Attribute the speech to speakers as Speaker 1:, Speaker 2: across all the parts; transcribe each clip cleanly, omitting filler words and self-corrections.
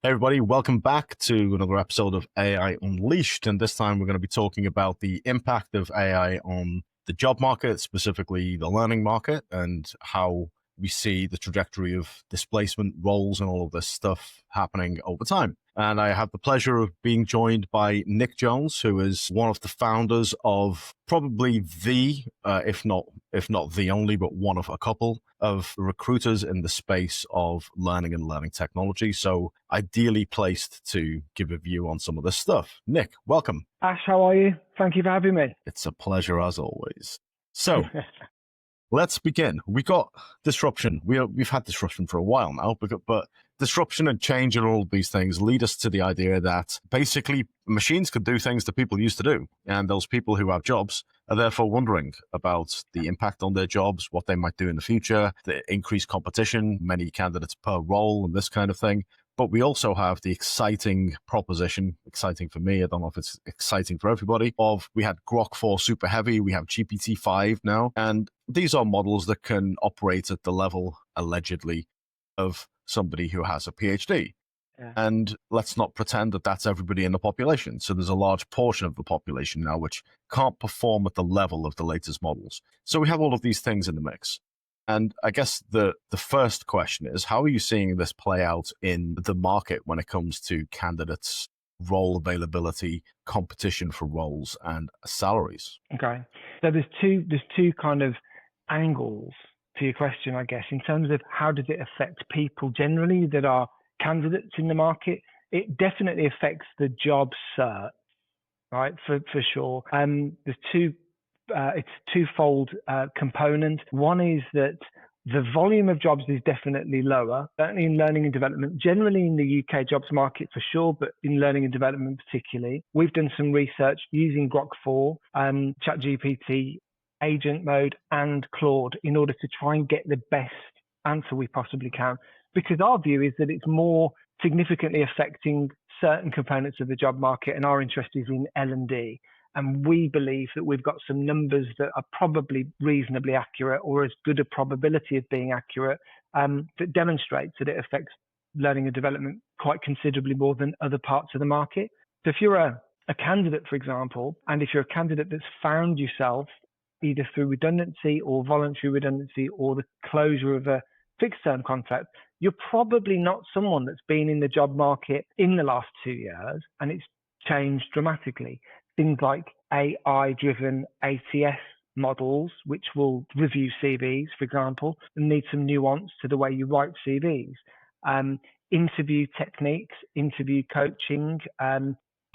Speaker 1: Hey everybody, welcome back to another episode of AI Unleashed. And this time we're going to be talking about the impact of AI on the job market, specifically the learning market, and how we see the trajectory of displacement roles and all of this stuff happening over time. And I have the pleasure of being joined by Nick Jones, who is one of the founders of probably if not the only, but one of a couple of recruiters in the space of learning and learning technology. So ideally placed to give a view on some of this stuff. Nick, welcome.
Speaker 2: Ash, how are you? Thank you for having me.
Speaker 1: It's a pleasure as always. So let's begin. We got disruption. We've had disruption for a while now, but disruption and change and all of these things lead us to the idea that basically machines could do things that people used to do. And those people who have jobs are therefore wondering about the impact on their jobs, what they might do in the future, the increased competition, many candidates per role and this kind of thing. But we also have the exciting proposition, exciting for me, I don't know if it's exciting for everybody, of we had Grok 4 Super Heavy, we have GPT-5 now, and these are models that can operate at the level, allegedly, of somebody who has a PhD. Yeah. And let's not pretend that that's everybody in the population. So there's a large portion of the population now which can't perform at the level of the latest models. So we have all of these things in the mix. And I guess the first question is, how are you seeing this play out in the market when it comes to candidates, role availability, competition for roles, and salaries?
Speaker 2: Okay. So there's two kind of angles to your question, I guess, in terms of how does it affect people generally that are candidates in the market. It definitely affects the job search, right? For sure. There's it's a twofold component. One is that the volume of jobs is definitely lower, certainly in learning and development, generally in the UK jobs market for sure, but in learning and development particularly. We've done some research using Grok 4, ChatGPT, agent mode, and Claude in order to try and get the best answer we possibly can, because our view is that it's more significantly affecting certain components of the job market, and our interest is in L&D. And we believe that we've got some numbers that are probably reasonably accurate, or as good a probability of being accurate, that demonstrates that it affects learning and development quite considerably more than other parts of the market. So if you're a candidate, for example, and if you're a candidate that's found yourself either through redundancy or voluntary redundancy or the closure of a fixed term contract, you're probably not someone that's been in the job market in the last 2 years, and it's changed dramatically. Things like AI-driven ATS models, which will review CVs, for example, and need some nuance to the way you write CVs. Interview techniques, interview coaching,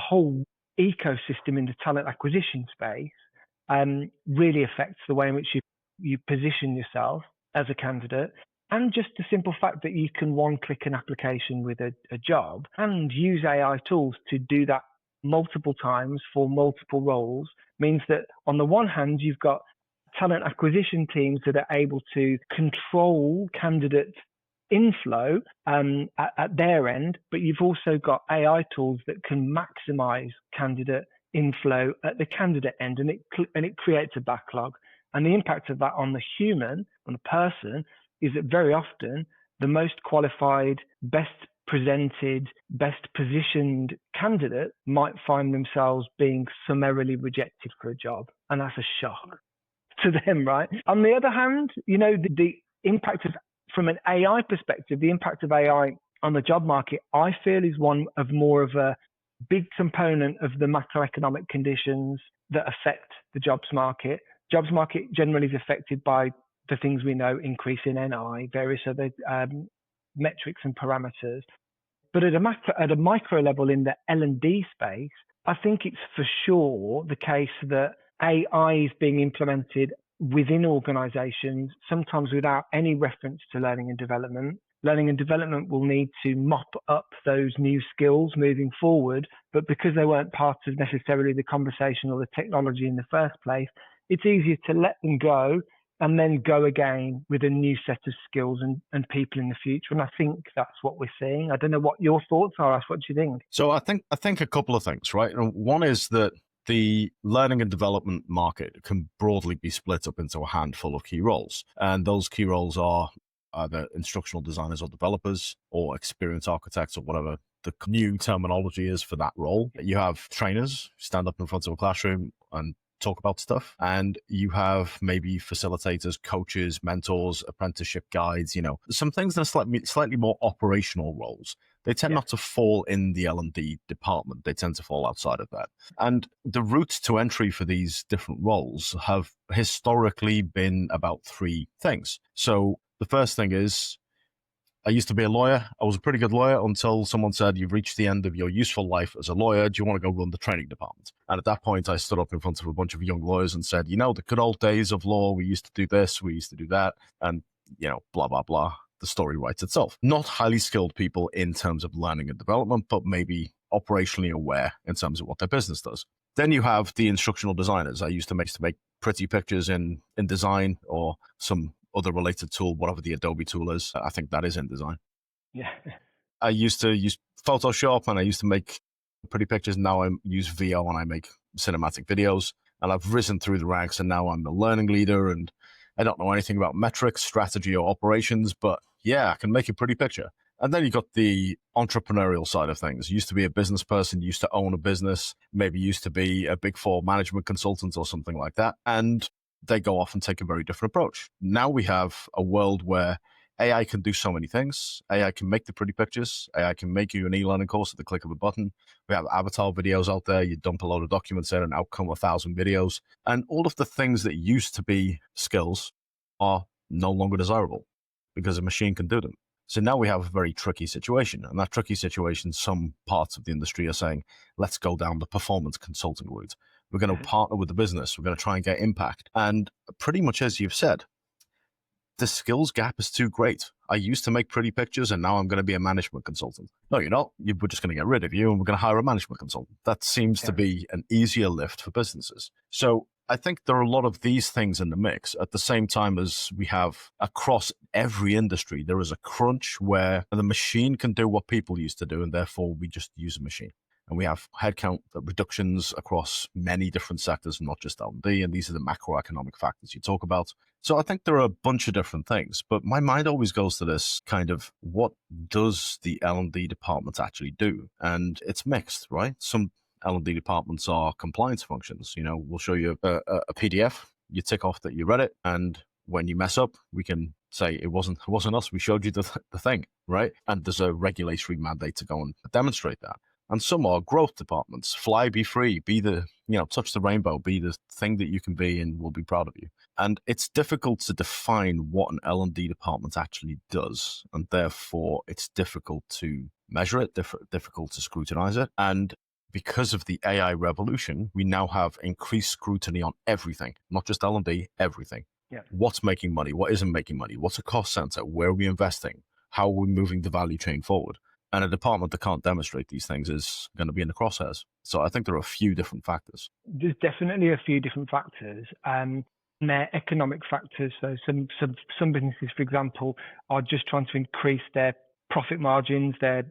Speaker 2: whole ecosystem in the talent acquisition space really affects the way in which you position yourself as a candidate. And just the simple fact that you can one-click an application with a job and use AI tools to do that multiple times for multiple roles means that on the one hand, you've got talent acquisition teams that are able to control candidate inflow at their end, but you've also got AI tools that can maximize candidate inflow at the candidate end, and it creates a backlog. And the impact of that on the human, on the person, is that very often the most qualified, best presented, best positioned candidate might find themselves being summarily rejected for a job. And that's a shock to them, right? On the other hand, the impact of, from an AI perspective, the impact of AI on the job market, I feel is one of more of a big component of the macroeconomic conditions that affect the jobs market. Jobs market generally is affected by the things we know, increase in NI, various other metrics and parameters. But at a micro level in the L&D space, I think it's for sure the case that AI is being implemented within organizations, sometimes without any reference to learning and development. Learning and development will need to mop up those new skills moving forward, but because they weren't part of necessarily the conversation or the technology in the first place, it's easier to let them go and then go again with a new set of skills and people in the future. And I think that's what we're seeing. I don't know what your thoughts are, Ash. What do you think?
Speaker 1: So I think a couple of things, right? One is that the learning and development market can broadly be split up into a handful of key roles. And those key roles are either instructional designers or developers or experienced architects or whatever the new terminology is for that role. You have trainers stand up in front of a classroom and talk about stuff, and you have maybe facilitators, coaches, mentors, apprenticeship guides, some things that are slightly more operational roles. They tend not to fall in the L&D department. They tend to fall outside of that. And the routes to entry for these different roles have historically been about three things. So the first thing is, I used to be a lawyer. I was a pretty good lawyer until someone said, you've reached the end of your useful life as a lawyer. Do you want to go run the training department? And at that point, I stood up in front of a bunch of young lawyers and said, the good old days of law, we used to do this, we used to do that, and, blah, blah, blah. The story writes itself. Not highly skilled people in terms of learning and development, but maybe operationally aware in terms of what their business does. Then you have the instructional designers. I used to make pretty pictures in design or some other related tool, whatever the Adobe tool is. I think that is in design.
Speaker 2: Yeah.
Speaker 1: I used to use Photoshop and I used to make pretty pictures. Now I use VO and I make cinematic videos. And I've risen through the ranks and now I'm the learning leader. And I don't know anything about metrics, strategy, or operations, but yeah, I can make a pretty picture. And then you got the entrepreneurial side of things. Used to be a business person, used to own a business, maybe used to be a Big Four management consultant or something like that. And they go off and take a very different approach. Now we have a world where AI can do so many things. AI can make the pretty pictures. AI can make you an e-learning course at the click of a button. We have avatar videos out there. You dump a load of documents in and out come 1,000 videos. And all of the things that used to be skills are no longer desirable because a machine can do them. So now we have a very tricky situation. And that tricky situation, some parts of the industry are saying, let's go down the performance consulting route. We're going to partner with the business. We're going to try and get impact. And pretty much as you've said, the skills gap is too great. I used to make pretty pictures and now I'm going to be a management consultant. No, you're not. We're just going to get rid of you and we're going to hire a management consultant. That seems to be an easier lift for businesses. So I think there are a lot of these things in the mix at the same time as we have across every industry. There is a crunch where the machine can do what people used to do and therefore we just use a machine. And we have headcount reductions across many different sectors, not just L&D, and these are the macroeconomic factors you talk about. So I think there are a bunch of different things, but my mind always goes to this kind of, what does the L&D department actually do? And it's mixed, right? Some L&D departments are compliance functions. We'll show you a PDF, you tick off that you read it, and when you mess up, we can say it wasn't us, we showed you the thing, right? And there's a regulatory mandate to go and demonstrate that. And some are growth departments. Fly, be free, be the, touch the rainbow, be the thing that you can be and we'll be proud of you. And it's difficult to define what an L&D department actually does. And therefore, it's difficult to measure it, difficult to scrutinize it. And because of the AI revolution, we now have increased scrutiny on everything, not just L&D, everything.
Speaker 2: Yeah.
Speaker 1: What's making money? What isn't making money? What's a cost center? Where are we investing? How are we moving the value chain forward? And a department that can't demonstrate these things is going to be in the crosshairs. So I think there are a few different factors.
Speaker 2: There's definitely a few different factors. They're economic factors. So some businesses, for example, are just trying to increase their profit margins, their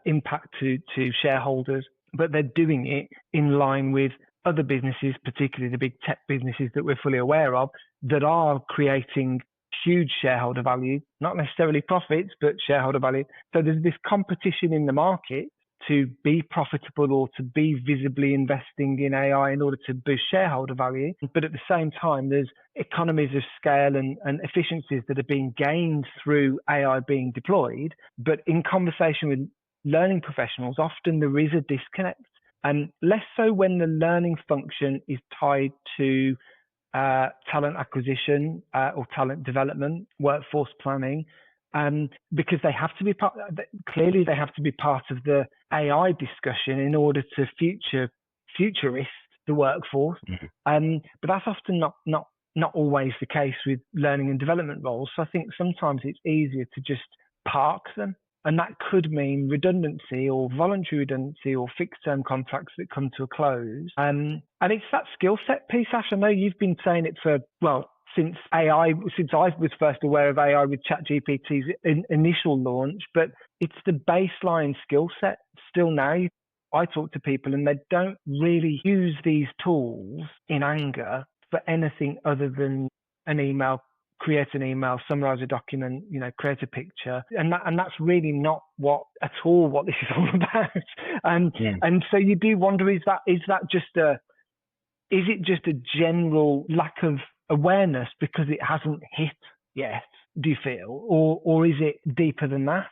Speaker 2: impact to shareholders, but they're doing it in line with other businesses, particularly the big tech businesses that we're fully aware of, that are creating huge shareholder value, not necessarily profits, but shareholder value. So there's this competition in the market to be profitable or to be visibly investing in AI in order to boost shareholder value. But at the same time, there's economies of scale and efficiencies that are being gained through AI being deployed. But in conversation with learning professionals, often there is a disconnect, and less so when the learning function is tied to talent acquisition or talent development, workforce planning, because they have to be clearly they have to be part of the AI discussion in order to futurist the workforce. Mm-hmm. But that's often not always the case with learning and development roles. So I think sometimes it's easier to just park them. And that could mean redundancy or voluntary redundancy or fixed term contracts that come to a close. And it's that skill set piece, Ash. I know you've been saying it since I was first aware of AI with ChatGPT's initial launch, but it's the baseline skill set still now. I talk to people and they don't really use these tools in anger for anything other than an email create an email, summarize a document, create a picture, and that's really not what this is all about. And so you do wonder, is it just a general lack of awareness because it hasn't hit yet? Do you feel, or is it deeper than that?